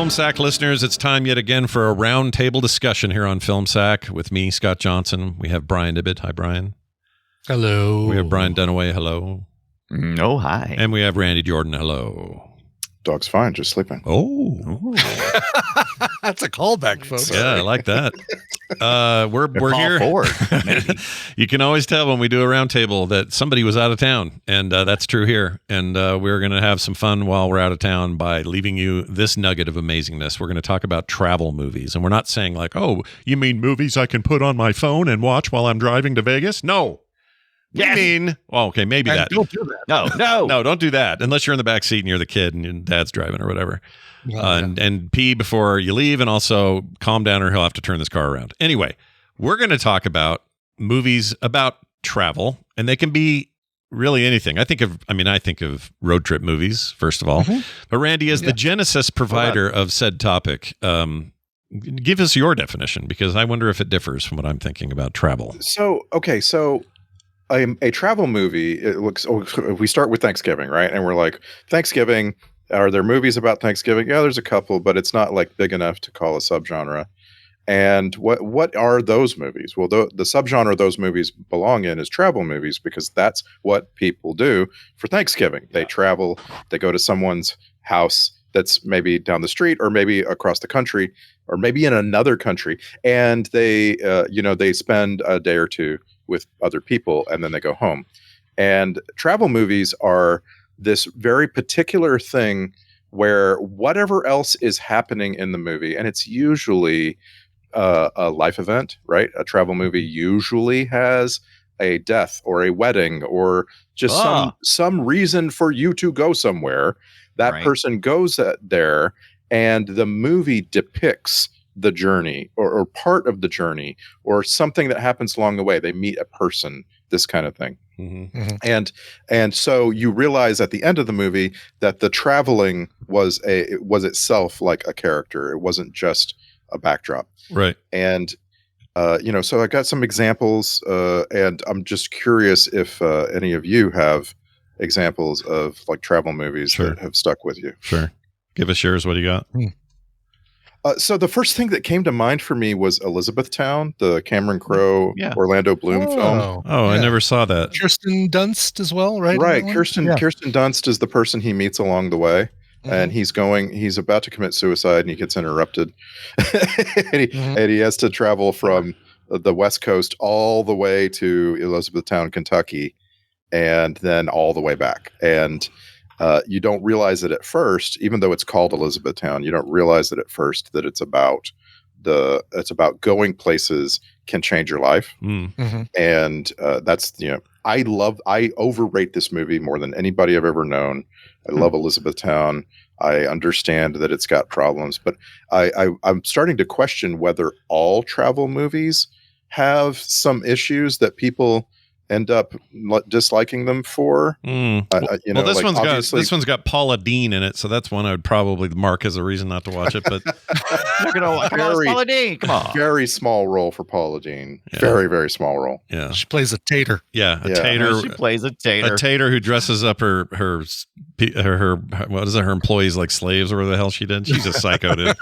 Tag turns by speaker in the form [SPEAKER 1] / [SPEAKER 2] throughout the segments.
[SPEAKER 1] Film Sack listeners, it's time yet again for a roundtable discussion here on Film Sack with me, Scott Johnson. We have Brian Ibbett. Hi, Brian.
[SPEAKER 2] Hello.
[SPEAKER 1] We have Brian Dunaway. Hello.
[SPEAKER 3] No, hi.
[SPEAKER 1] And we have Randy Jordan. Hello.
[SPEAKER 4] Dog's fine, just sleeping.
[SPEAKER 1] Oh.
[SPEAKER 2] That's a callback, folks.
[SPEAKER 1] Yeah, I like that. We're here.
[SPEAKER 3] Forward, maybe.
[SPEAKER 1] You can always tell when we do a roundtable that somebody was out of town, and that's true here. And we're going to have some fun while we're out of town by leaving you this nugget of amazingness. We're going to talk about travel movies, and we're not saying like, "Oh, you mean movies I can put on my phone and watch while I'm driving to Vegas?" No.
[SPEAKER 3] Yes.
[SPEAKER 1] We mean, well, okay, maybe
[SPEAKER 2] And
[SPEAKER 1] that.
[SPEAKER 2] don't do that.
[SPEAKER 3] No.
[SPEAKER 1] Don't do that unless you're in the back seat and you're the kid and your dad's driving or whatever. And pee before you leave, and also calm down or he'll have to turn this car around. Anyway, we're going to talk about movies about travel, and they can be really anything. I think of road trip movies, first of all. Mm-hmm. But Randy, as the Genesis provider of said topic, give us your definition, because I wonder if it differs from what I'm thinking about travel.
[SPEAKER 4] So a travel movie, we start with Thanksgiving, right? And we're like, Thanksgiving, are there movies about Thanksgiving? Yeah, there's a couple, but it's not like big enough to call a subgenre. And what are those movies? Well, the subgenre those movies belong in is travel movies, because that's what people do for Thanksgiving. They travel, they go to someone's house that's maybe down the street or maybe across the country or maybe in another country. And they spend a day or two with other people, and then they go home. And travel movies are this very particular thing where whatever else is happening in the movie, and it's usually a life event, right? A travel movie usually has a death or a wedding or just some reason for you to go somewhere. That person goes there, and the movie depicts the journey or part of the journey or something that happens along the way. They meet a person, this kind of thing. Mm-hmm. Mm-hmm. And so you realize at the end of the movie that the traveling was itself like a character. It wasn't just a backdrop.
[SPEAKER 1] Right.
[SPEAKER 4] And so I got some examples, and I'm just curious if any of you have examples of like travel movies that have stuck with you.
[SPEAKER 1] Sure. Give us yours. What do you got?
[SPEAKER 4] So the first thing that came to mind for me was Elizabethtown, the Cameron Crowe, Orlando Bloom film.
[SPEAKER 1] Oh, I never saw that.
[SPEAKER 2] Kirsten Dunst as well, right?
[SPEAKER 4] Right. Kirsten Dunst is the person he meets along the way. Mm-hmm. And he's about to commit suicide, and he gets interrupted. and he has to travel from the West Coast all the way to Elizabethtown, Kentucky, and then all the way back. And you don't realize it at first, even though it's called Elizabethtown, you don't realize it at first that it's about going places can change your life. Mm-hmm. And that's, I overrate this movie more than anybody I've ever known. I love Elizabethtown. I understand that it's got problems, but I'm starting to question whether all travel movies have some issues that people end up disliking them for.
[SPEAKER 1] This one's got Paula Deen in it, so that's one I would probably mark as a reason not to watch it. But
[SPEAKER 3] Paula Deen, come on,
[SPEAKER 4] very small role for Paula Deen. Very, very small role.
[SPEAKER 1] Yeah,
[SPEAKER 2] she plays a tater.
[SPEAKER 1] Tater.
[SPEAKER 3] She plays a tater.
[SPEAKER 1] A tater who dresses up her what is it? Her employees like slaves or whatever the hell she did. She's a psycho, dude.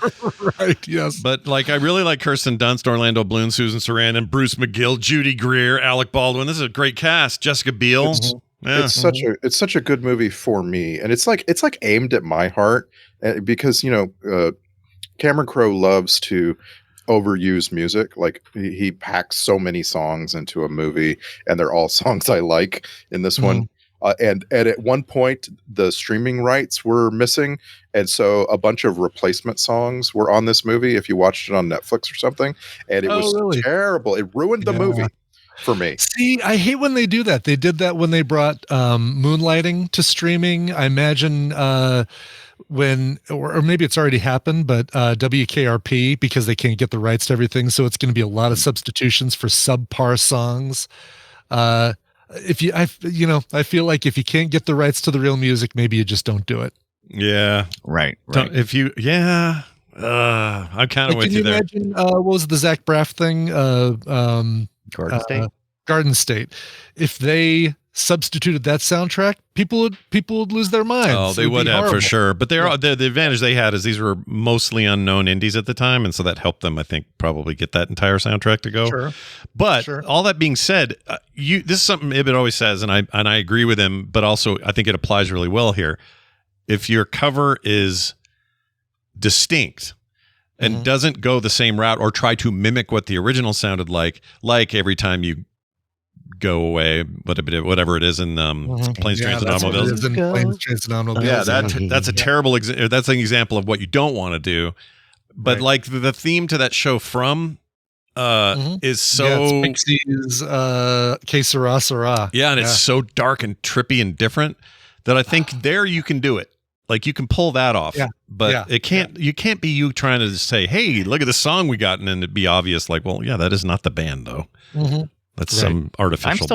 [SPEAKER 2] Right. Yes.
[SPEAKER 1] But like, I really like Kirsten Dunst, Orlando Bloom, Susan Sarandon, Bruce McGill, Judy Greer, Alec Baldwin. This is a great cast. Jessica Biel.
[SPEAKER 4] It's such a good movie for me, and it's like aimed at my heart, because Cameron Crowe loves to overuse music. Like he packs so many songs into a movie, and they're all songs I like in this one. And at one point, the streaming rights were missing, and so a bunch of replacement songs were on this movie if you watched it on Netflix or something, and it was terrible. It ruined the movie for me.
[SPEAKER 2] See, I hate when they do that. They did that when they brought Moonlighting to streaming. I imagine when, or maybe it's already happened, but WKRP, because they can't get the rights to everything, so it's going to be a lot of substitutions for subpar songs. I feel like if you can't get the rights to the real music, maybe you just don't do it.
[SPEAKER 1] Yeah.
[SPEAKER 3] Right.
[SPEAKER 1] I'm kind of with you there.
[SPEAKER 2] Can you imagine, what was the Zach Braff thing?
[SPEAKER 3] Garden State.
[SPEAKER 2] Garden State. If they substituted that soundtrack, people would lose their minds.
[SPEAKER 1] Oh, they would have for sure. But they're the advantage they had is these were mostly unknown indies at the time, and so that helped them, I think, probably get that entire soundtrack to go.
[SPEAKER 2] Sure.
[SPEAKER 1] But all that being said, this is something Ibit always says, and I agree with him. But also, I think it applies really well here. If your cover is distinct and doesn't go the same route or try to mimic what the original sounded like Every Time You Go Away, whatever it is in Planes, Trains, and Automobiles.
[SPEAKER 2] Planes, Trains, and Automobiles.
[SPEAKER 1] Yeah, that's a terrible that's an example of what you don't want to do. But like the theme to that show From is so
[SPEAKER 2] Pixies, Que Sera Sera.
[SPEAKER 1] Yeah, and it's so dark and trippy and different that I think there you can do it. Like you can pull that off, but it can't. You can't be you trying to say, "Hey, look at the song we got," and then it'd be obvious. Like, well, yeah, that is not the band though. That's some artificial.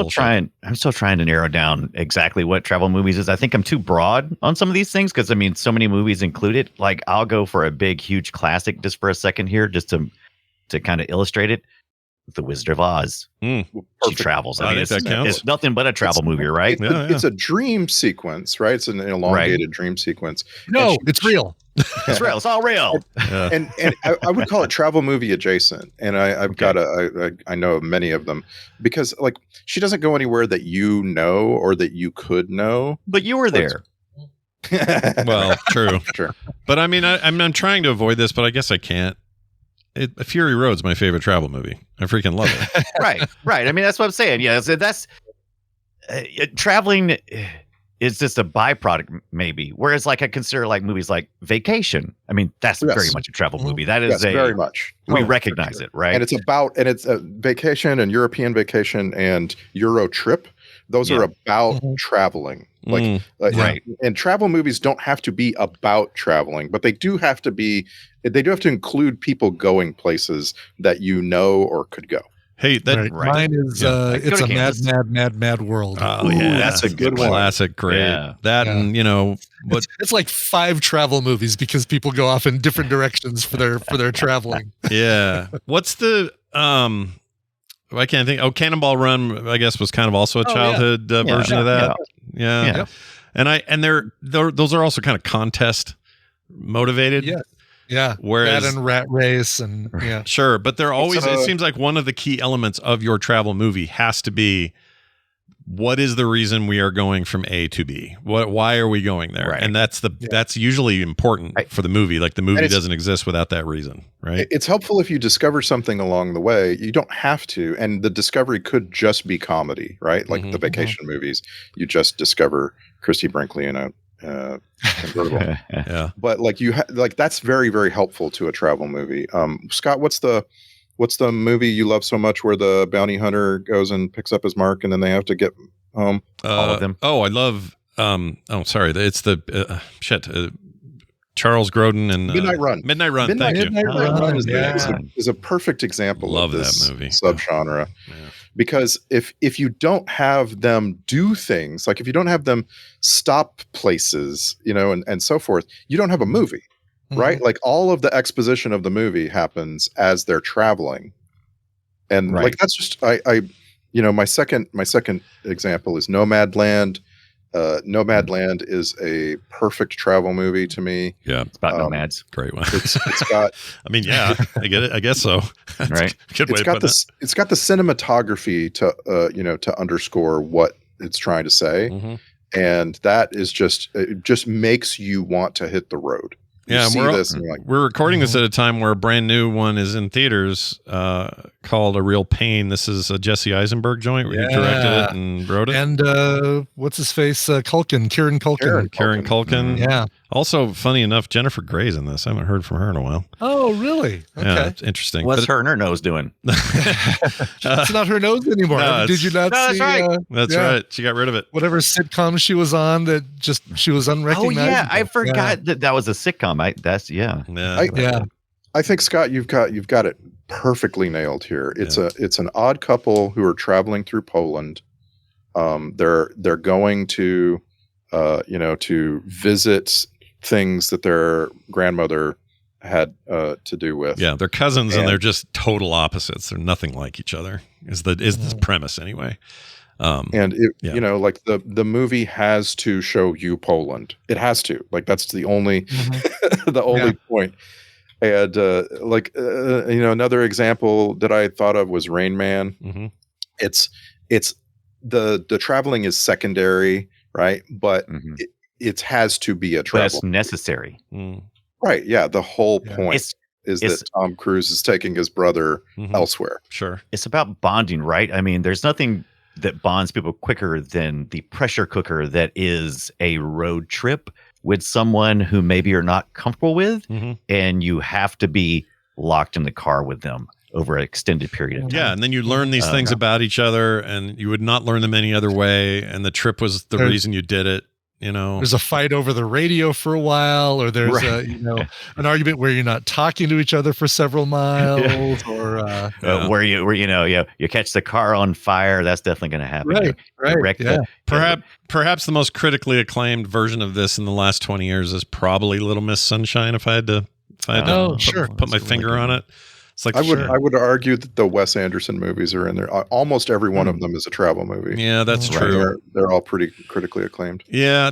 [SPEAKER 3] I'm still trying to narrow down exactly what travel movies is. I think I'm too broad on some of these things because I mean, so many movies include it. Like, I'll go for a big, huge classic just for a second here, just to kind of illustrate it. The Wizard of Oz. She travels. I mean, it's nothing but a travel movie, right?
[SPEAKER 4] It's a dream sequence, right? It's an elongated dream sequence.
[SPEAKER 2] No, it's real.
[SPEAKER 3] It's real. It's all real.
[SPEAKER 4] And I would call it travel movie adjacent. And I know of many of them because like she doesn't go anywhere that you know or that you could know.
[SPEAKER 3] But you were there.
[SPEAKER 1] Well, true.
[SPEAKER 4] Sure.
[SPEAKER 1] But I mean, I'm trying to avoid this, but I guess I can't. Fury Road's my favorite travel movie. I freaking love it.
[SPEAKER 3] Right. I mean, that's what I'm saying. Yeah, so that's traveling is just a byproduct, maybe. Whereas, like, I consider like movies like Vacation. I mean, that's very much a travel movie. That is
[SPEAKER 4] very much.
[SPEAKER 3] We recognize it, right?
[SPEAKER 4] And it's a Vacation and European Vacation and Euro Trip. Those are about traveling. Right. And travel movies don't have to be about traveling, but they do have to include people going places that you know or could go.
[SPEAKER 1] Hey,
[SPEAKER 2] mine is it's a mad world.
[SPEAKER 1] Oh yeah,
[SPEAKER 3] that's a good one.
[SPEAKER 1] Classic, great. Yeah. That and but
[SPEAKER 2] it's like 5 travel movies because people go off in different directions for their traveling.
[SPEAKER 1] Yeah. What's the I can't think. Oh, Cannonball Run, I guess, was kind of also a childhood version of that. Yeah. And those are also kind of contest motivated.
[SPEAKER 2] Yeah.
[SPEAKER 1] Whereas
[SPEAKER 2] that and Rat Race and
[SPEAKER 1] sure, but they're always. It seems like one of the key elements of your travel movie has to be what is the reason we are going from A to B? Why are we going there? Right. And that's usually important for the movie. Like the movie doesn't exist without that reason, right?
[SPEAKER 4] It's helpful if you discover something along the way. You don't have to, and the discovery could just be comedy, right? Like the Vacation movies, you just discover Christy Brinkley in a convertible. But like that's very, very helpful to a travel movie. Scott, what's the movie you love so much where the bounty hunter goes and picks up his mark and then they have to get home?
[SPEAKER 3] All of them.
[SPEAKER 1] Oh, I love. Sorry, it's the Charles Grodin and
[SPEAKER 4] Midnight Run.
[SPEAKER 1] Midnight Run. Thank you.
[SPEAKER 4] Midnight Run is a perfect example of this
[SPEAKER 1] that movie.
[SPEAKER 4] Subgenre. Because if you don't have them do things, like if you don't have them stop places, and so forth, you don't have a movie. Right? Like all of the exposition of the movie happens as they're traveling. And like that's just my second example is Nomadland. Nomadland is a perfect travel movie to me.
[SPEAKER 1] Yeah.
[SPEAKER 3] It's about nomads.
[SPEAKER 1] Great one.
[SPEAKER 4] It's got
[SPEAKER 1] I mean, yeah, I get it. I guess so.
[SPEAKER 3] Right.
[SPEAKER 1] Good way
[SPEAKER 4] it's got the cinematography to underscore what it's trying to say. And that is it just makes you want to hit the road.
[SPEAKER 1] We're recording this at a time where a brand new one is in theaters called A Real Pain. This is a Jesse Eisenberg joint where he directed it and wrote it.
[SPEAKER 2] And what's his face? Kieran Culkin.
[SPEAKER 1] Kieran Culkin.
[SPEAKER 2] Yeah.
[SPEAKER 1] Also, funny enough, Jennifer Grey's in this. I haven't heard from her in a while.
[SPEAKER 2] Oh, really? Okay.
[SPEAKER 1] Yeah, it's interesting.
[SPEAKER 3] What's her and her nose doing?
[SPEAKER 2] It's not her nose anymore. Did you not see?
[SPEAKER 3] That's right.
[SPEAKER 1] That's right. She got rid of it.
[SPEAKER 2] Whatever sitcom she was on that she was unrecognizable.
[SPEAKER 3] Oh, yeah. I forgot that was a sitcom.
[SPEAKER 4] I think, Scott, you've got it perfectly nailed here. It's an odd couple who are traveling through Poland. They're going to to visit things that their grandmother had to do with.
[SPEAKER 1] Yeah, they're cousins and they're just total opposites. They're nothing like each other. Is the premise anyway.
[SPEAKER 4] And like the movie has to show you Poland. It has to. Like that's the only the only point. And another example that I thought of was Rain Man.
[SPEAKER 1] Mm-hmm.
[SPEAKER 4] It's the traveling is secondary, right? But it has to be a travel.
[SPEAKER 3] But it's necessary.
[SPEAKER 4] Right. Yeah. The whole point is that Tom Cruise is taking his brother elsewhere.
[SPEAKER 1] Sure.
[SPEAKER 3] It's about bonding, right? I mean, there's nothing that bonds people quicker than the pressure cooker that is a road trip with someone who maybe you're not comfortable with, and you have to be locked in the car with them over an extended period of time.
[SPEAKER 1] Yeah, and then you learn these things about each other, and you would not learn them any other way, and the trip was the reason you did it. There's
[SPEAKER 2] a fight over the radio for a while, or there's an argument where you're not talking to each other for several miles, or
[SPEAKER 3] where you catch the car on fire. That's definitely going to happen.
[SPEAKER 1] Perhaps the most critically acclaimed version of this in the last 20 years is probably Little Miss Sunshine. If I had to put my finger on it. It's like
[SPEAKER 4] I would argue that the Wes Anderson movies are in there. Almost every one of them is a travel movie.
[SPEAKER 1] Yeah, that's true.
[SPEAKER 4] They're all pretty critically acclaimed.
[SPEAKER 1] Yeah,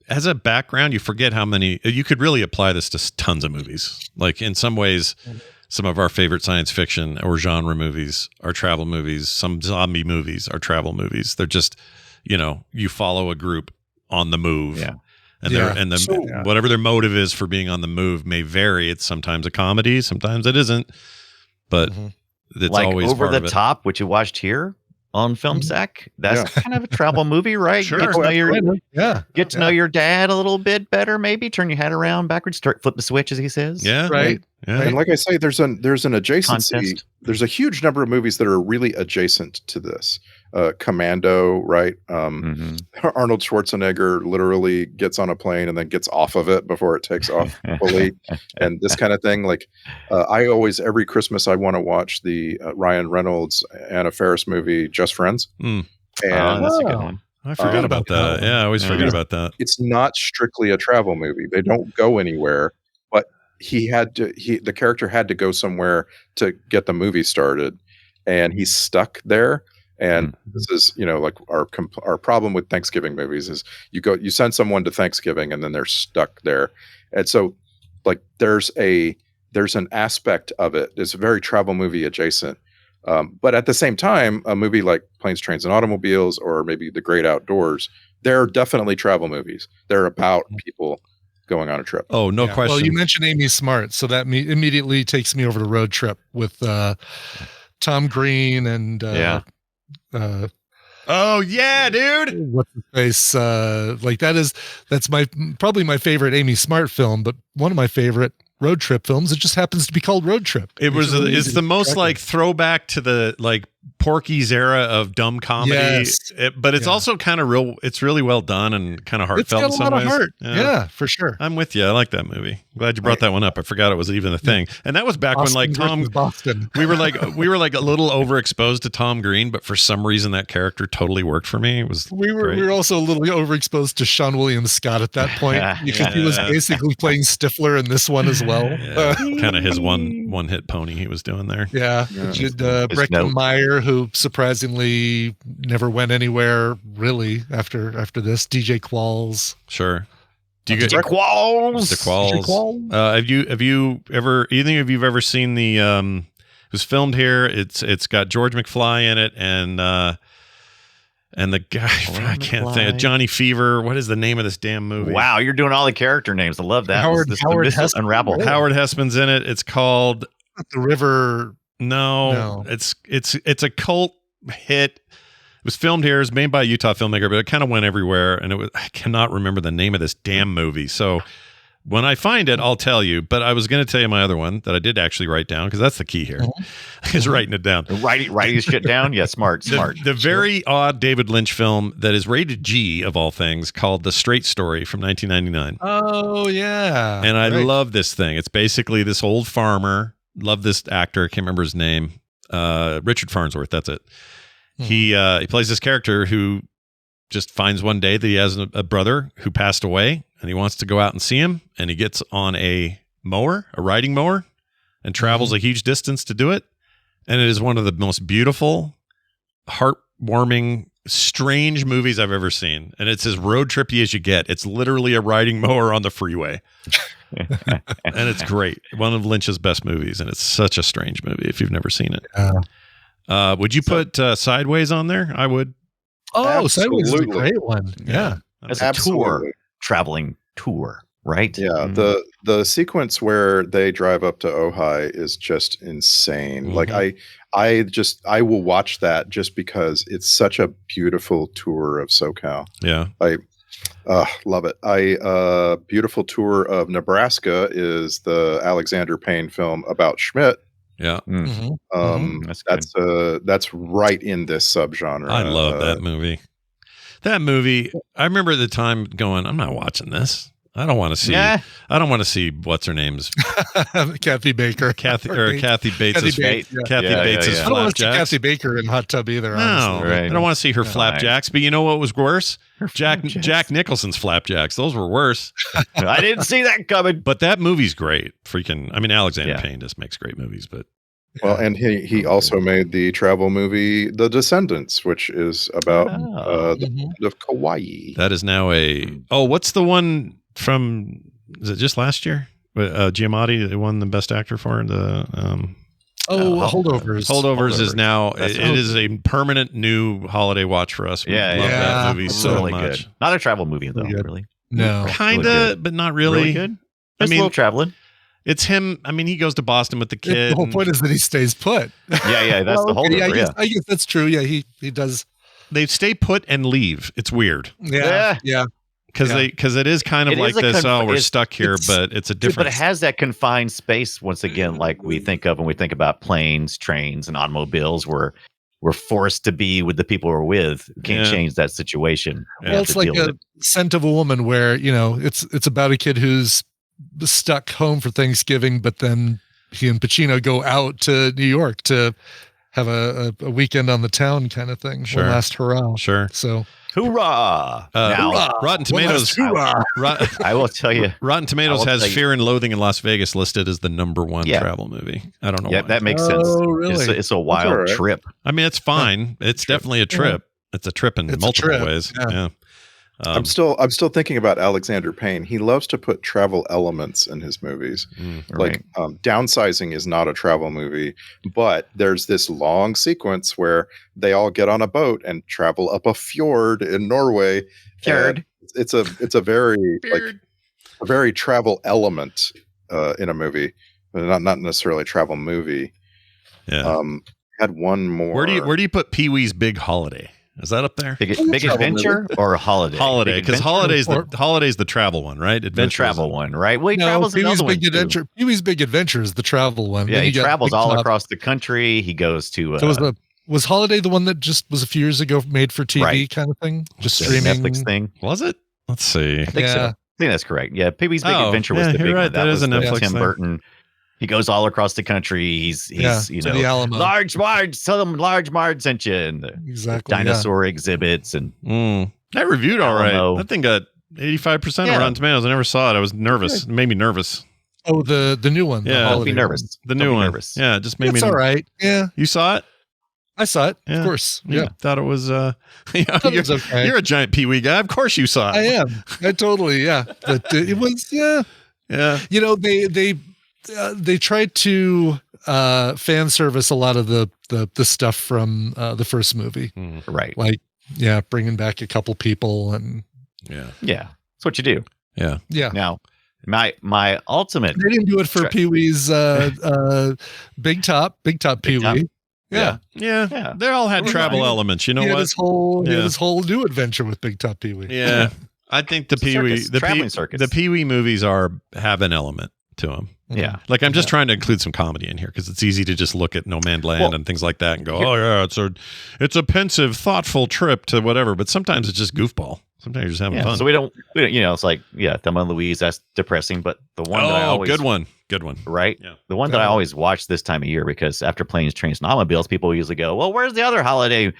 [SPEAKER 1] as a background, you forget how many. You could really apply this to tons of movies. Like in some ways, some of our favorite science fiction or genre movies are travel movies. Some zombie movies are travel movies. They're just, you follow a group on the move.
[SPEAKER 3] Yeah.
[SPEAKER 1] And whatever their motive is for being on the move may vary. It's sometimes a comedy, sometimes it isn't, but it's
[SPEAKER 3] like
[SPEAKER 1] always
[SPEAKER 3] Over
[SPEAKER 1] part
[SPEAKER 3] the
[SPEAKER 1] of
[SPEAKER 3] Top, which you watched here on Film Sack. That's kind of a travel movie, right?
[SPEAKER 1] Sure.
[SPEAKER 3] Get to know your dad a little bit better, maybe turn your head around backwards, flip the switch, as he says.
[SPEAKER 1] Yeah,
[SPEAKER 2] right.
[SPEAKER 1] Yeah.
[SPEAKER 4] And like I say, there's an adjacency.
[SPEAKER 3] Contest.
[SPEAKER 4] There's a huge number of movies that are really adjacent to this. Commando, right? Arnold Schwarzenegger literally gets on a plane and then gets off of it before it takes off fully, and this kind of thing. Like, every Christmas I want to watch the Ryan Reynolds Anna Faris movie, Just Friends.
[SPEAKER 1] And
[SPEAKER 3] that's a good one.
[SPEAKER 1] I forgot about that. Yeah, I always forget about that.
[SPEAKER 4] It's not strictly a travel movie. They don't go anywhere, but the character had to go somewhere to get the movie started, and he's stuck there. And this is, like our problem with Thanksgiving movies is you send someone to Thanksgiving and then they're stuck there. And so like there's an aspect of it. It's very travel movie adjacent. But at the same time, a movie like Planes, Trains, and Automobiles, or maybe The Great Outdoors, they're definitely travel movies. They're about people going on a trip.
[SPEAKER 1] Oh, no question.
[SPEAKER 2] Well, you mentioned Amy Smart, so that immediately takes me over to Road Trip with Tom Green and
[SPEAKER 1] oh yeah, dude.
[SPEAKER 2] What's the face? That's probably my favorite Amy Smart film, but one of my favorite road trip films. It just happens to be called Road Trip.
[SPEAKER 1] It's the most like throwback to the like Porky's era of dumb comedy.
[SPEAKER 2] Yes.
[SPEAKER 1] But it's also kind of real. It's really well done and kind of heartfelt.
[SPEAKER 2] It's got a lot of heart. Yeah, for sure.
[SPEAKER 1] I'm with you. I like that movie. Glad you brought that one up. I forgot it was even a thing. And that was back when like
[SPEAKER 2] Boston.
[SPEAKER 1] we were like a little overexposed to Tom Green, but for some reason that character totally worked for me. It was
[SPEAKER 2] we were also a little overexposed to Sean William Scott at that point because he was basically playing Stifler in this one as well.
[SPEAKER 1] Kind of his one hit pony he was doing there.
[SPEAKER 2] Breckin Meyer, who surprisingly never went anywhere really after this. DJ Qualls.
[SPEAKER 1] Sure.
[SPEAKER 3] DJ Qualls.
[SPEAKER 1] The Qualls. Have you ever either of you ever seen the it was filmed here. It's got George McFly in it and the guy I can't think of Johnny Fever. What is the name of this damn movie?
[SPEAKER 3] Wow, you're doing all the character names. I love that.
[SPEAKER 2] Howard Hesseman.
[SPEAKER 3] Unravel.
[SPEAKER 1] Howard Hesseman's in it. It's called
[SPEAKER 2] The River.
[SPEAKER 1] No. It's a cult hit. It was filmed here. It was made by a Utah filmmaker, but it kind of went everywhere. And I cannot remember the name of this damn movie. So when I find it, I'll tell you. But I was going to tell you my other one that I did actually write down because that's the key here, is writing it down.
[SPEAKER 3] Writing shit down? Yeah, smart.
[SPEAKER 1] The very odd David Lynch film that is rated G, of all things, called The Straight Story from 1999.
[SPEAKER 2] Oh, yeah.
[SPEAKER 1] And I love this thing. It's basically this old farmer. Love this actor. I can't remember his name. Richard Farnsworth. That's it. He plays this character who just finds one day that he has a brother who passed away and he wants to go out and see him. And he gets on a riding mower and travels a huge distance to do it. And it is one of the most beautiful, heartwarming, strange movies I've ever seen. And it's as road trippy as you get. It's literally a riding mower on the freeway. And it's great. One of Lynch's best movies. And it's such a strange movie if you've never seen it. Would you put Sideways on there? I would.
[SPEAKER 2] Oh, Sideways is a great one. Yeah.
[SPEAKER 3] That's a tour, traveling tour, right?
[SPEAKER 4] Yeah. The sequence where they drive up to Ojai is just insane. Like I will watch that just because it's such a beautiful tour of SoCal.
[SPEAKER 1] Yeah.
[SPEAKER 4] I love it. Beautiful Tour of Nebraska is the Alexander Payne film about Schmidt.
[SPEAKER 1] Yeah.
[SPEAKER 4] That's right in this subgenre.
[SPEAKER 1] I love that movie. That movie, I remember at the time going, I'm not watching this. I don't want to see. I don't want to see what's her name's
[SPEAKER 2] Kathy Baker.
[SPEAKER 1] Kathy Bates'
[SPEAKER 2] Kathy Bates'
[SPEAKER 1] flapjacks.
[SPEAKER 2] I don't want to see Kathy Baker in Hot Tub either.
[SPEAKER 1] No,
[SPEAKER 2] honestly.
[SPEAKER 1] I don't want to see her flapjacks. But you know what was worse? Jack Nicholson's flapjacks. Those were worse.
[SPEAKER 3] I didn't see that coming.
[SPEAKER 1] But that movie's great. Alexander Payne just makes great movies. But
[SPEAKER 4] well, and he also made the travel movie The Descendants, which is about the land of Kauai.
[SPEAKER 1] that is now what's the one from? Is it just last year? Giamatti won the best actor for the.
[SPEAKER 2] Holdovers.
[SPEAKER 1] Holdovers is now it is a permanent new holiday watch for us. We love that movie so
[SPEAKER 3] really
[SPEAKER 1] much.
[SPEAKER 3] Good. Not a travel movie though, really.
[SPEAKER 2] No,
[SPEAKER 1] Kinda,
[SPEAKER 3] really
[SPEAKER 1] but not really.
[SPEAKER 3] Really good. There's a little traveling.
[SPEAKER 1] It's him. I mean, he goes to Boston with the kid.
[SPEAKER 2] The whole point is that he stays put.
[SPEAKER 3] Yeah, that's the holdover.
[SPEAKER 2] I guess that's true. Yeah, he does.
[SPEAKER 1] They stay put and leave. It's weird.
[SPEAKER 2] Yeah.
[SPEAKER 1] Because it is kind of like this. We're stuck here, but it's a different.
[SPEAKER 3] But it has that confined space once again, like we think of when we think about planes, trains, and automobiles, where we're forced to be with the people we're with. Can't change that situation.
[SPEAKER 2] Well, it's like a Scent of a Woman, where it's about a kid who's stuck home for Thanksgiving, but then he and Pacino go out to New York to have a weekend on the town kind of thing.
[SPEAKER 1] Sure.
[SPEAKER 2] One last hurrah.
[SPEAKER 1] Sure.
[SPEAKER 2] So
[SPEAKER 3] hoorah!
[SPEAKER 1] Now, Rotten Tomatoes.
[SPEAKER 3] I will tell you,
[SPEAKER 1] Rotten Tomatoes has Fear and Loathing in Las Vegas listed as the #1 travel movie. I don't know.
[SPEAKER 3] Yeah,
[SPEAKER 1] why.
[SPEAKER 3] that makes sense.
[SPEAKER 2] Oh, really?
[SPEAKER 3] It's a wild trip.
[SPEAKER 1] I mean, it's fine. It's definitely a trip. It's a trip in multiple ways. Yeah.
[SPEAKER 4] I'm still thinking about Alexander Payne. He loves to put travel elements in his movies. Like Downsizing is not a travel movie, but there's this long sequence where they all get on a boat and travel up a fjord in Norway.
[SPEAKER 3] Fjord.
[SPEAKER 4] It's a very travel element in a movie, but not necessarily a travel movie.
[SPEAKER 1] Yeah.
[SPEAKER 4] Had one more.
[SPEAKER 1] Where do you put Pee-wee's Big Holiday? Is that up there?
[SPEAKER 3] Big Adventure or Holiday?
[SPEAKER 1] Holiday, because Holiday's the travel one, right?
[SPEAKER 3] The travel one, right? Well, he travels
[SPEAKER 2] Pee-wee's
[SPEAKER 3] another
[SPEAKER 2] Big
[SPEAKER 3] one
[SPEAKER 2] Adventure.
[SPEAKER 3] too.
[SPEAKER 2] Pee-wee's Big Adventure is the travel one.
[SPEAKER 3] Yeah, he travels all across the country. He goes to.
[SPEAKER 2] Was Holiday the one that just was a few years ago made for TV kind of thing? Just streaming
[SPEAKER 3] Netflix thing.
[SPEAKER 1] Was it? Let's see.
[SPEAKER 3] I think so. I think that's correct. Yeah, Pee-wee's Big Adventure was the big one.
[SPEAKER 1] That is a Netflix
[SPEAKER 3] Tim
[SPEAKER 1] thing.
[SPEAKER 3] Burton. He goes all across the country. He's
[SPEAKER 2] the Alamo.
[SPEAKER 3] Large Marge, tell them Large Marge sent you, and the dinosaur exhibits and
[SPEAKER 1] I reviewed all right.
[SPEAKER 3] Alamo.
[SPEAKER 1] That thing got 85% of Rotten Tomatoes. I never saw it. I was nervous. It made me nervous.
[SPEAKER 2] Oh, the new one.
[SPEAKER 1] Yeah,
[SPEAKER 3] don't be nervous.
[SPEAKER 1] The new one. Yeah, it just made me.
[SPEAKER 2] It's all right. Yeah,
[SPEAKER 1] you saw it?
[SPEAKER 2] I saw it.
[SPEAKER 1] Yeah.
[SPEAKER 2] Of course. Yeah,
[SPEAKER 1] thought it was.
[SPEAKER 2] It's okay.
[SPEAKER 1] You're a giant Pee-wee guy. Of course you saw it.
[SPEAKER 2] I am. I totally. Yeah, but it was. Yeah. You know, they tried to fan service a lot of the stuff from the first movie,
[SPEAKER 3] right?
[SPEAKER 2] Like, bringing back a couple people and
[SPEAKER 3] that's what you do.
[SPEAKER 2] Yeah.
[SPEAKER 3] Now, my ultimate.
[SPEAKER 2] They didn't do it for Pee-wee's Big Top Pee-wee. Yeah.
[SPEAKER 1] They all had travel elements. You know what?
[SPEAKER 2] This whole new adventure with Big Top Pee-wee.
[SPEAKER 1] Yeah. I think the Pee-wee movies have an element to them.
[SPEAKER 3] Yeah.
[SPEAKER 1] Like I'm just trying to include some comedy in here because it's easy to just look at No Man's Land and things like that and go, it's a pensive, thoughtful trip to whatever. But sometimes it's just goofball. Sometimes you're just having fun.
[SPEAKER 3] So we don't, it's like, Thelma and Louise, that's depressing. But the one that I always.
[SPEAKER 1] Good one.
[SPEAKER 3] Right?
[SPEAKER 1] Yeah.
[SPEAKER 3] The one that I always watch this time of year, because after Planes, Trains, and Automobiles, people usually go, well, where's the other holiday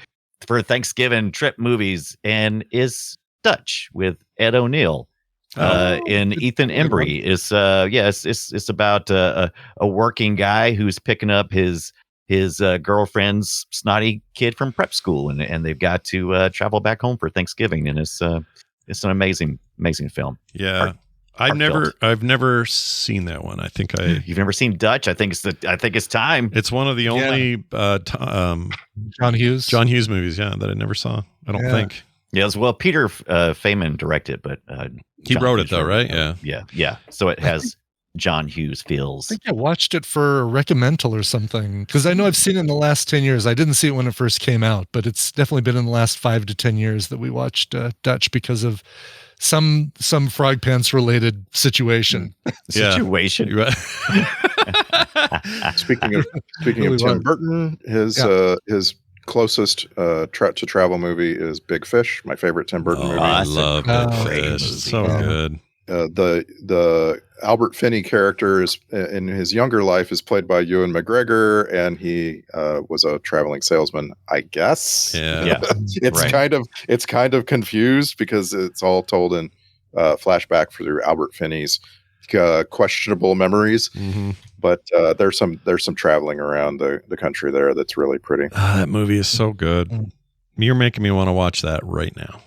[SPEAKER 3] for Thanksgiving trip movies? And is Dutch with Ed O'Neill. In Ethan Embry is it's about a working guy who's picking up his his girlfriend's snotty kid from prep school, and they've got to travel back home for Thanksgiving, and it's an amazing film.
[SPEAKER 1] Yeah. I've never seen that one. I think
[SPEAKER 3] You've never seen Dutch? I think it's time.
[SPEAKER 1] It's one of the only
[SPEAKER 2] John Hughes
[SPEAKER 1] movies, that I never saw. I don't think.
[SPEAKER 3] Yes, well, Peter Feynman directed, but
[SPEAKER 1] he
[SPEAKER 3] John
[SPEAKER 1] wrote
[SPEAKER 3] Hughes
[SPEAKER 1] it though, right?
[SPEAKER 3] Yeah. So it has John Hughes feels.
[SPEAKER 2] I think I watched it for Recommendal or something, because I know I've seen it in the last 10 years. I didn't see it when it first came out, but it's definitely been in the last 5 to 10 years that we watched Dutch because of some Frog Pants related situation.
[SPEAKER 3] Situation.
[SPEAKER 4] Speaking of Tim Burton, his closest to travel movie is Big Fish, my favorite Tim Burton movie.
[SPEAKER 1] I love Big Fish. It's so good.
[SPEAKER 4] The Albert Finney character is in his younger life is played by Ewan McGregor, and he was a traveling salesman, I guess.
[SPEAKER 1] Yeah.
[SPEAKER 4] It's kind of confused because it's all told in flashback through Albert Finney's questionable memories.
[SPEAKER 1] Mm-hmm.
[SPEAKER 4] But there's some traveling around the country there that's really pretty.
[SPEAKER 1] That movie is so good. You're making me want to watch that right now.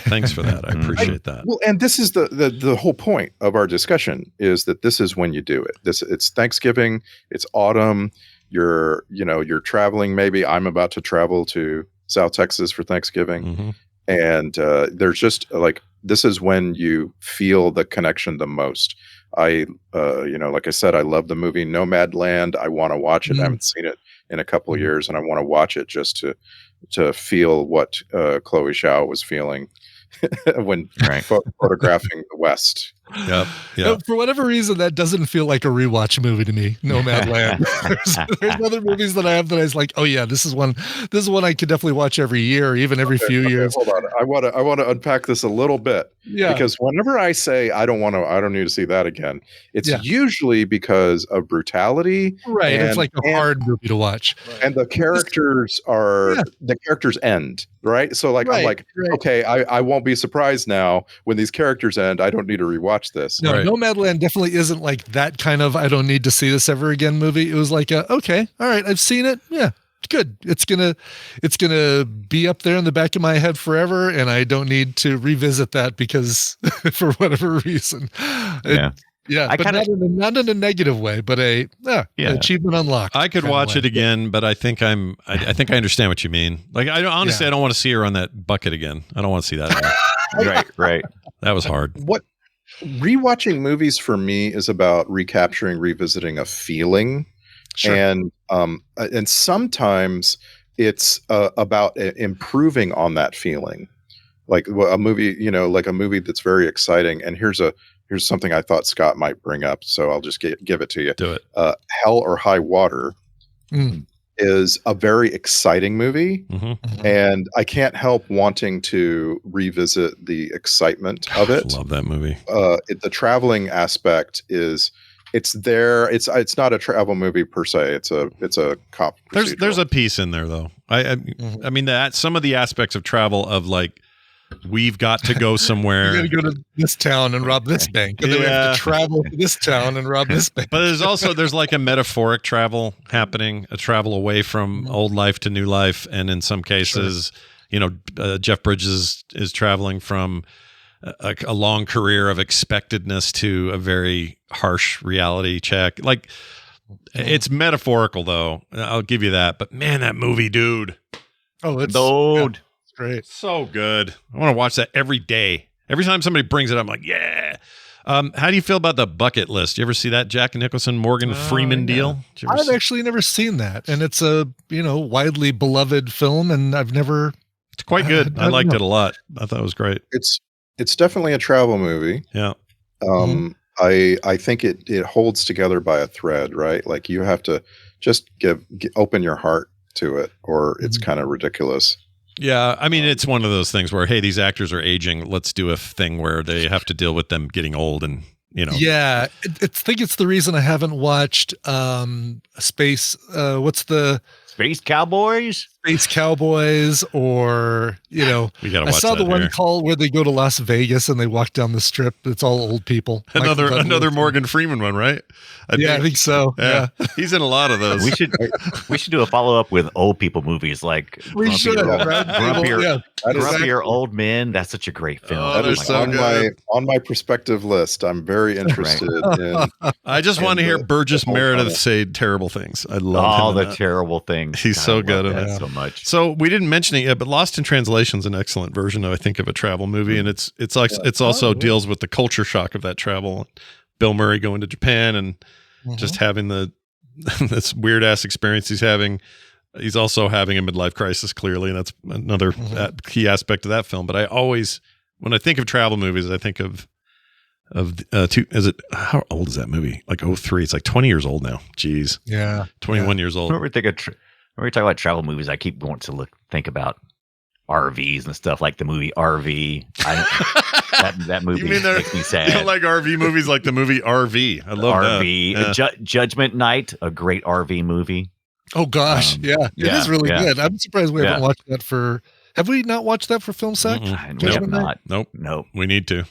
[SPEAKER 1] Thanks for that. I appreciate that.
[SPEAKER 4] Well, and this is the whole point of our discussion is that this is when you do it. It's Thanksgiving, it's autumn, you're traveling. Maybe I'm about to travel to South Texas for Thanksgiving.
[SPEAKER 1] Mm-hmm.
[SPEAKER 4] And there's just like, this is when you feel the connection the most. Like I said, I love the movie Nomadland. I want to watch it. I haven't seen it in a couple of years, and I want to watch it just to feel what Chloe Zhao was feeling when photographing the West.
[SPEAKER 1] Yep.
[SPEAKER 2] For whatever reason, that doesn't feel like a rewatch movie to me. Nomadland. there's other movies that I have that I was like, oh yeah, this is one I could definitely watch every year, or even every few years.
[SPEAKER 4] Hold on, I want to unpack this a little bit.
[SPEAKER 2] Yeah.
[SPEAKER 4] Because whenever I say I don't need to see that again, it's usually because of brutality.
[SPEAKER 2] Right. It's like a hard movie to watch.
[SPEAKER 4] And the characters the characters end. Right. So I'm like, okay, I won't be surprised now when these characters end. I don't need to rewatch this.
[SPEAKER 2] No, Nomadland definitely isn't like that kind of I don't need to see this ever again movie. It was like okay, all right, I've seen it. Yeah, good. It's gonna be up there in the back of my head forever, and I don't need to revisit that because for whatever reason. But not in a negative way, but achievement unlocked.
[SPEAKER 1] I could watch it again, but I think I understand what you mean. Like I don't want to see her on that bucket again. I don't want to see that again.
[SPEAKER 3] Right.
[SPEAKER 1] That was hard.
[SPEAKER 4] What rewatching movies for me is about revisiting a feeling. Sure. And sometimes it's about improving on that feeling. Like a movie, like a movie that's very exciting. And here's something I thought Scott might bring up, so I'll just give it to you.
[SPEAKER 1] Do it.
[SPEAKER 4] Hell or High Water is a very exciting movie, and I can't help wanting to revisit the excitement of it.
[SPEAKER 1] I love that movie.
[SPEAKER 4] The traveling aspect it's there. It's not a travel movie per se. It's a cop.
[SPEAKER 1] There's a piece in there though. I mean that some of the aspects of travel of like, we've got to go somewhere.
[SPEAKER 2] We're going to go to this town and rob this bank. And then we have to travel to this town and rob this bank.
[SPEAKER 1] But there's like a metaphoric travel happening, a travel away from old life to new life. And in some cases, Jeff Bridges is traveling from a long career of expectedness to a very harsh reality check. Like it's metaphorical though. I'll give you that. But man, that movie, dude.
[SPEAKER 2] Oh, it's
[SPEAKER 3] dude.
[SPEAKER 2] Great.
[SPEAKER 1] So good. I want to watch that every day. Every time somebody brings it up, I'm like, yeah. How do you feel about the bucket list? You ever see that Jack Nicholson, Morgan Freeman deal?
[SPEAKER 2] I've actually never seen that. And it's a, widely beloved film, and I've never.
[SPEAKER 1] It's quite good. I liked it a lot. I thought it was great.
[SPEAKER 4] It's definitely a travel movie.
[SPEAKER 1] Yeah.
[SPEAKER 4] I think it holds together by a thread, right? Like you have to just open your heart to it, or it's kind of ridiculous.
[SPEAKER 1] Yeah, I mean, it's one of those things where, hey, these actors are aging. Let's do a thing where they have to deal with them getting old and,
[SPEAKER 2] Yeah, I think it's the reason I haven't watched Space. What's the
[SPEAKER 3] Space Cowboys?
[SPEAKER 2] Space Cowboys, or
[SPEAKER 1] we gotta
[SPEAKER 2] I
[SPEAKER 1] watch
[SPEAKER 2] saw the
[SPEAKER 1] that
[SPEAKER 2] one
[SPEAKER 1] here.
[SPEAKER 2] called where they go to Las Vegas and they walk down the strip. It's all old people.
[SPEAKER 1] Another Morgan Freeman one, right?
[SPEAKER 2] I think so. Yeah.
[SPEAKER 1] He's in a lot of those.
[SPEAKER 3] We should do a follow up with old people movies like
[SPEAKER 2] We should.
[SPEAKER 3] Grumpier Old Men. That's such a great film.
[SPEAKER 1] Oh, they're so good.
[SPEAKER 4] On my perspective list. I'm very interested in.
[SPEAKER 1] I just want to hear Burgess Meredith say terrible things. I love
[SPEAKER 3] all
[SPEAKER 1] him in
[SPEAKER 3] the
[SPEAKER 1] that.
[SPEAKER 3] terrible things.
[SPEAKER 1] He's so good at
[SPEAKER 3] that so much.
[SPEAKER 1] So we didn't mention it yet, but Lost in Translation is an excellent version, I think, of a travel movie, and it's also deals with the culture shock of that travel. Bill Murray going to Japan and just having this weird ass experience he's having. He's also having a midlife crisis, clearly, and that's another key aspect of that film. But I always, when I think of travel movies, I think of how old is that movie? Like 03. It's like 20 years old now. Jeez.
[SPEAKER 2] Yeah.
[SPEAKER 1] 21 years old.
[SPEAKER 3] When we talk about travel movies, I keep wanting to think about RVs and stuff, like the movie RV. That movie makes me sad.
[SPEAKER 1] You don't like RV movies like the movie RV. I love
[SPEAKER 3] RV.
[SPEAKER 1] that. Yeah.
[SPEAKER 3] Judgment Night, a great RV movie.
[SPEAKER 2] Oh gosh, it is really good. I'm surprised we haven't watched that for. Have we not watched that for Film Sack?
[SPEAKER 3] We have not.
[SPEAKER 1] Nope. We need to.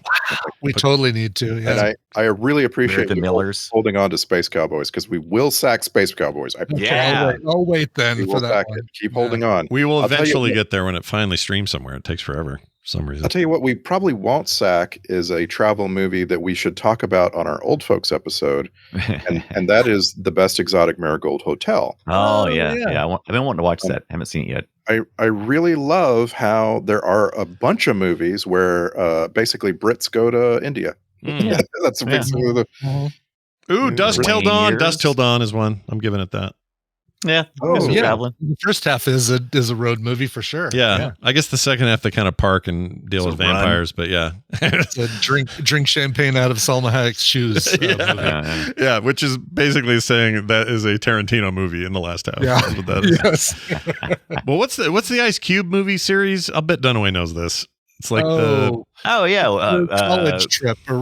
[SPEAKER 2] We totally need to. Yeah.
[SPEAKER 4] And I really appreciate
[SPEAKER 3] the Millers
[SPEAKER 4] holding on to Space Cowboys, because we will sack Space Cowboys.
[SPEAKER 2] I'll wait then for that one.
[SPEAKER 4] Keep holding on.
[SPEAKER 1] We will eventually get there when it finally streams somewhere. It takes forever for some reason.
[SPEAKER 4] I'll tell you what we probably won't sack is a travel movie that we should talk about on our old folks episode, and that is The Best Exotic Marigold Hotel.
[SPEAKER 3] Oh yeah. I've been wanting to watch that. Haven't seen it yet.
[SPEAKER 4] I really love how there are a bunch of movies where basically Brits go to India. That's a big
[SPEAKER 1] Ooh, Dust Till Dawn. Dust Till Dawn is one. I'm giving it that.
[SPEAKER 3] Yeah.
[SPEAKER 2] Traveling. The first half is a road movie for sure.
[SPEAKER 1] Yeah. I guess the second half they kind of park and deal with vampires, but yeah.
[SPEAKER 2] It's a drink champagne out of Salma Hayek's shoes.
[SPEAKER 1] Yeah, which is basically saying that is a Tarantino movie in the last half.
[SPEAKER 2] Yeah.
[SPEAKER 1] That's what that is.
[SPEAKER 2] Yes.
[SPEAKER 1] Well, what's the Ice Cube movie series? I'll bet Dunaway knows this. It's like
[SPEAKER 2] college trip or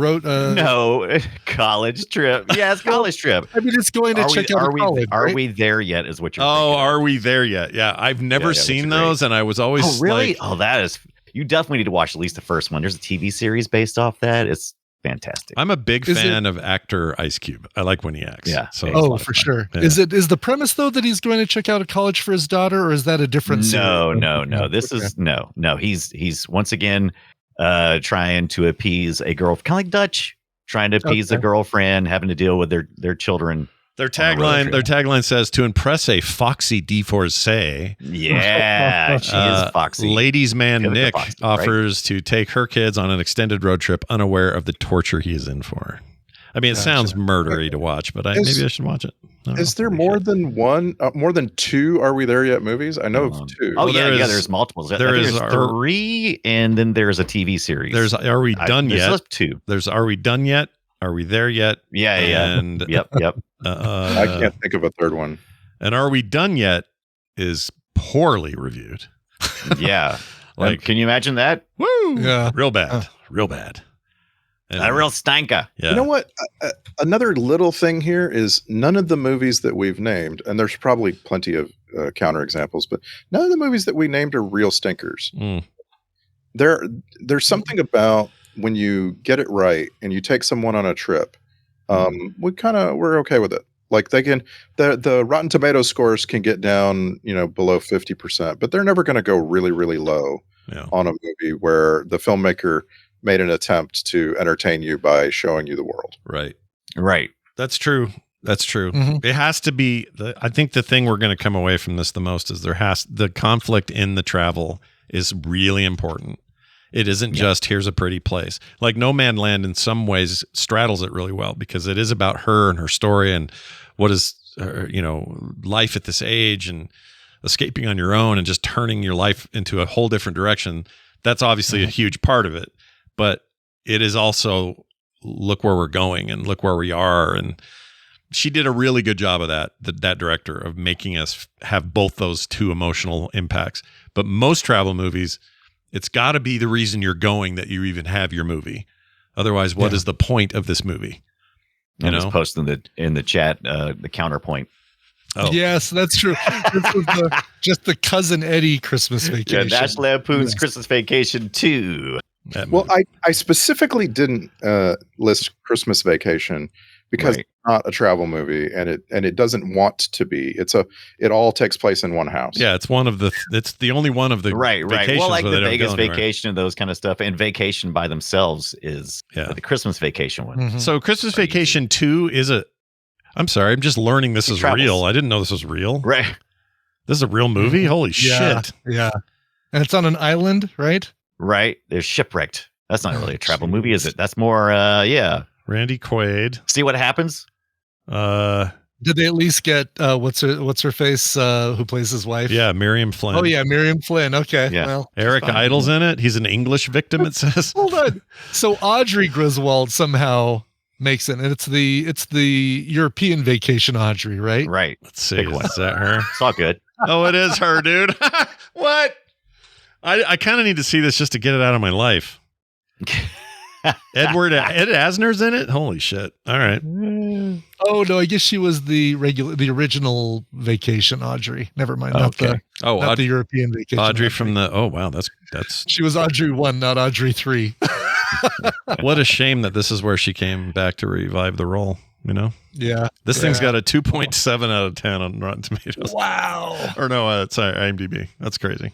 [SPEAKER 3] college trip. Yeah, it's college trip.
[SPEAKER 2] I mean, it's going to check out college.
[SPEAKER 3] Are we there yet? Is what you're thinking.
[SPEAKER 1] Are we there yet? Yeah, I've never seen those, and I was always.
[SPEAKER 3] Oh, really? That is. You definitely need to watch at least the first one. There's a TV series based off that. It's fantastic.
[SPEAKER 1] I'm a big fan of actor Ice Cube. I like when he acts.
[SPEAKER 3] Yeah.
[SPEAKER 1] So
[SPEAKER 2] for sure. Yeah. Is the premise though that he's going to check out a college for his daughter, or is that a different series?
[SPEAKER 3] No. This is no. He's once again trying to appease a girl, kind of like Dutch, trying to appease a girlfriend, having to deal with their children.
[SPEAKER 1] Their tagline says, to impress a foxy divorcee.
[SPEAKER 3] Yeah, she is foxy.
[SPEAKER 1] Ladies' man Nick offers to take her kids on an extended road trip, unaware of the torture he is in for. I mean, it sounds murdery to watch, but maybe I should watch it.
[SPEAKER 4] Is there more than one, more than two Are We There Yet movies? I know of two.
[SPEAKER 3] Oh, there's multiples. There's 3, and then there's a TV series.
[SPEAKER 1] There's Are We Done Yet?
[SPEAKER 3] There's 2.
[SPEAKER 1] There's Are We Done Yet? Are We There Yet?
[SPEAKER 3] Yeah.
[SPEAKER 1] And,
[SPEAKER 3] yep.
[SPEAKER 4] I can't think of a third one.
[SPEAKER 1] And Are We Done Yet is poorly reviewed.
[SPEAKER 3] Yeah. Can you imagine that?
[SPEAKER 1] Woo!
[SPEAKER 2] Yeah.
[SPEAKER 1] Real bad. Real bad. And,
[SPEAKER 3] a real stanker.
[SPEAKER 1] Yeah.
[SPEAKER 4] You know what? Another little thing here is none of the movies that we've named, and there's probably plenty of counterexamples, but none of the movies that we named are real stinkers. There's something about when you get it right and you take someone on a trip, we're okay with it. Like the Rotten Tomatoes scores can get down, below 50%, but they're never going to go really, really low on a movie where the filmmaker made an attempt to entertain you by showing you the world.
[SPEAKER 1] Right. That's true. Mm-hmm. It has to be. I think the thing we're going to come away from this the most is the conflict in the travel is really important. It isn't just here's a pretty place. Like No Man Land in some ways straddles it really well because it is about her and her story and what is life at this age and escaping on your own and just turning your life into a whole different direction. That's obviously a huge part of it, but it is also look where we're going and look where we are. And she did a really good job of that director of making us have both those two emotional impacts. But most travel movies, it's got to be the reason you're going that you even have your movie. Otherwise, what is the point of this movie?
[SPEAKER 3] I was posting in the chat the counterpoint.
[SPEAKER 1] Oh,
[SPEAKER 2] Yes, that's true. This was just the Cousin Eddie Christmas
[SPEAKER 3] Yeah,
[SPEAKER 2] Vacation.
[SPEAKER 3] National Lampoon's
[SPEAKER 2] Yes.
[SPEAKER 3] Christmas Vacation 2.
[SPEAKER 1] that
[SPEAKER 4] Well,
[SPEAKER 1] movie.
[SPEAKER 4] I specifically didn't list Christmas Vacation because
[SPEAKER 3] Right.
[SPEAKER 4] it's not a travel movie, and it doesn't want to be. It all takes place in one house.
[SPEAKER 1] Yeah, it's one of the. It's the only one of the
[SPEAKER 3] Right.
[SPEAKER 1] vacations
[SPEAKER 3] Well, like
[SPEAKER 1] where
[SPEAKER 3] the
[SPEAKER 1] they don't
[SPEAKER 3] Vegas
[SPEAKER 1] go anywhere.
[SPEAKER 3] Vacation and those kind of stuff, and Vacation by themselves is
[SPEAKER 1] Yeah.
[SPEAKER 3] the Christmas Vacation one.
[SPEAKER 2] Mhm.
[SPEAKER 1] So Christmas
[SPEAKER 3] Crazy.
[SPEAKER 1] Vacation 2 is a. I'm sorry, I'm just learning this
[SPEAKER 3] He
[SPEAKER 1] is
[SPEAKER 3] travels.
[SPEAKER 1] real. I didn't know this was real.
[SPEAKER 3] Right.
[SPEAKER 1] This is a real movie. Holy
[SPEAKER 2] Yeah,
[SPEAKER 1] shit!
[SPEAKER 2] yeah. And it's on an island, right?
[SPEAKER 3] Right. They're shipwrecked. That's not really a travel movie, is it? That's more, yeah.
[SPEAKER 1] Randy Quaid.
[SPEAKER 3] See what happens?
[SPEAKER 2] Did they at least get what's her face who plays his wife?
[SPEAKER 1] Yeah, Miriam Flynn.
[SPEAKER 2] Oh yeah, Miriam Flynn. Okay.
[SPEAKER 3] Yeah.
[SPEAKER 2] Well,
[SPEAKER 1] Eric
[SPEAKER 3] fine.
[SPEAKER 1] Idle's in it. He's an English victim. It says.
[SPEAKER 2] hold on. So Audrey Griswold somehow makes it, and it's the European Vacation Audrey, right?
[SPEAKER 3] Right.
[SPEAKER 1] Let's see.
[SPEAKER 3] Pick one.
[SPEAKER 1] Is that her?
[SPEAKER 3] It's all good.
[SPEAKER 1] Oh, it is her, dude. What? I kind of need to see this just to get it out of my life. Ed Asner's in it. Holy shit! All right.
[SPEAKER 2] Oh no, I guess she was the original Vacation Audrey. Never mind,
[SPEAKER 3] Okay.
[SPEAKER 1] Oh,
[SPEAKER 2] not the European Vacation.
[SPEAKER 1] Audrey from the. Oh wow, that's
[SPEAKER 2] She was Audrey 1, not Audrey 3.
[SPEAKER 1] what a shame that this is where she came back to revive the role. You know,
[SPEAKER 2] Yeah.
[SPEAKER 1] this thing's
[SPEAKER 2] Yeah.
[SPEAKER 1] got a 2.7 out of 10 on Rotten Tomatoes.
[SPEAKER 2] Wow.
[SPEAKER 1] Or no, sorry, IMDb. That's crazy.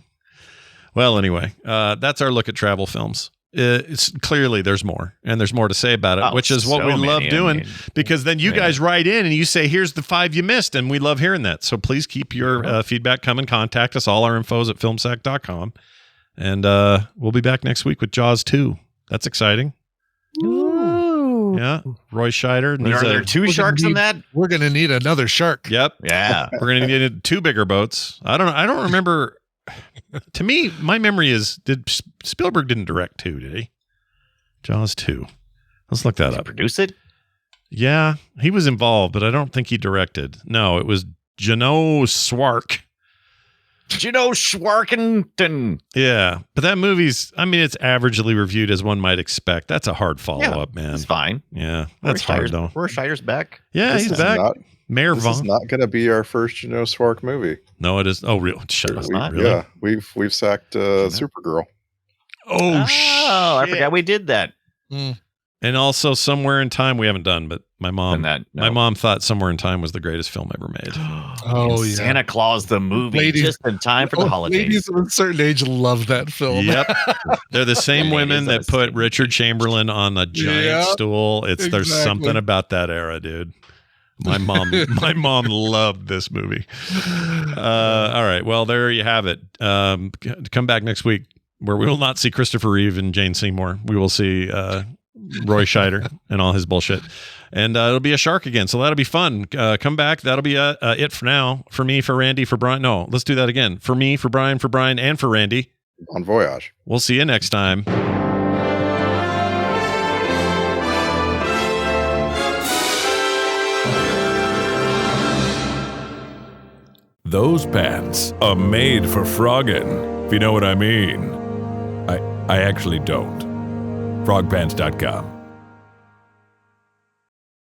[SPEAKER 1] Well, anyway, that's our look at travel films. It's clearly there's more, and there's more to say about it,
[SPEAKER 3] Oh,
[SPEAKER 1] which is what
[SPEAKER 3] so
[SPEAKER 1] we love
[SPEAKER 3] many. I
[SPEAKER 1] doing.
[SPEAKER 3] mean,
[SPEAKER 1] Because then you
[SPEAKER 3] yeah.
[SPEAKER 1] guys write in and you say, here's the 5 you missed, and we love hearing that. So please keep your feedback coming. Contact us. All our info's at filmsack.com. And we'll be back next week with Jaws 2. That's exciting.
[SPEAKER 2] Ooh.
[SPEAKER 1] Yeah. Roy Scheider.
[SPEAKER 3] Are there two
[SPEAKER 2] We're
[SPEAKER 3] sharks
[SPEAKER 2] gonna
[SPEAKER 3] in that?
[SPEAKER 2] We're gonna need another shark.
[SPEAKER 1] Yep.
[SPEAKER 3] Yeah.
[SPEAKER 1] We're going to need 2 bigger boats. I don't remember. To me, my memory is, Spielberg didn't direct 2, did he? Jaws 2. Let's look that
[SPEAKER 3] Did you
[SPEAKER 1] up.
[SPEAKER 3] produce it?
[SPEAKER 1] Yeah, he was involved, but I don't think he directed. No, it was Jano Swark.
[SPEAKER 3] Gino Schwarkington.
[SPEAKER 1] Yeah, but that movie's, I mean, it's averagely reviewed as one might expect. That's a hard follow-up, man.
[SPEAKER 3] It's fine.
[SPEAKER 1] Yeah, that's hard, though.
[SPEAKER 3] Roy Scheider's back.
[SPEAKER 1] Yeah,
[SPEAKER 4] This
[SPEAKER 1] he's
[SPEAKER 4] is
[SPEAKER 1] back.
[SPEAKER 4] not-
[SPEAKER 1] Mayor
[SPEAKER 4] This is
[SPEAKER 1] Vaughn.
[SPEAKER 4] not going to be our first Swark movie.
[SPEAKER 1] No, it is. Oh, real. Shut up.
[SPEAKER 3] It's not?
[SPEAKER 1] Really?
[SPEAKER 4] Yeah, we've sacked Supergirl.
[SPEAKER 1] Oh, shit.
[SPEAKER 3] I forgot we did that.
[SPEAKER 1] And also Somewhere in Time we haven't done, but my mom my mom thought Somewhere in Time was the greatest film ever made.
[SPEAKER 2] Oh, yeah.
[SPEAKER 3] Santa Claus the movie,
[SPEAKER 2] Ladies-
[SPEAKER 3] just in time for the holidays.
[SPEAKER 2] Ladies of a certain age love that film.
[SPEAKER 1] Yep. They're the same
[SPEAKER 3] Ladies
[SPEAKER 1] women
[SPEAKER 3] of
[SPEAKER 1] that
[SPEAKER 3] a
[SPEAKER 1] put
[SPEAKER 3] certain
[SPEAKER 1] Richard
[SPEAKER 3] age.
[SPEAKER 1] Chamberlain on the giant
[SPEAKER 2] Yep,
[SPEAKER 1] stool. There's
[SPEAKER 2] exactly.
[SPEAKER 1] something about that era, dude. My mom loved this movie. All right. Well, there you have it. Come back next week where we will not see Christopher Reeve and Jane Seymour. We will see Roy Scheider and all his bullshit. And it'll be a shark again. So that'll be fun. Come back. That'll be it for now. For me, for Randy, for Brian. No, let's do that again. For me, for Brian, and for Randy.
[SPEAKER 4] On Voyage.
[SPEAKER 1] We'll see you next time.
[SPEAKER 5] Those pants are made for frogging, if you know what I mean. I actually don't. Frogpants.com.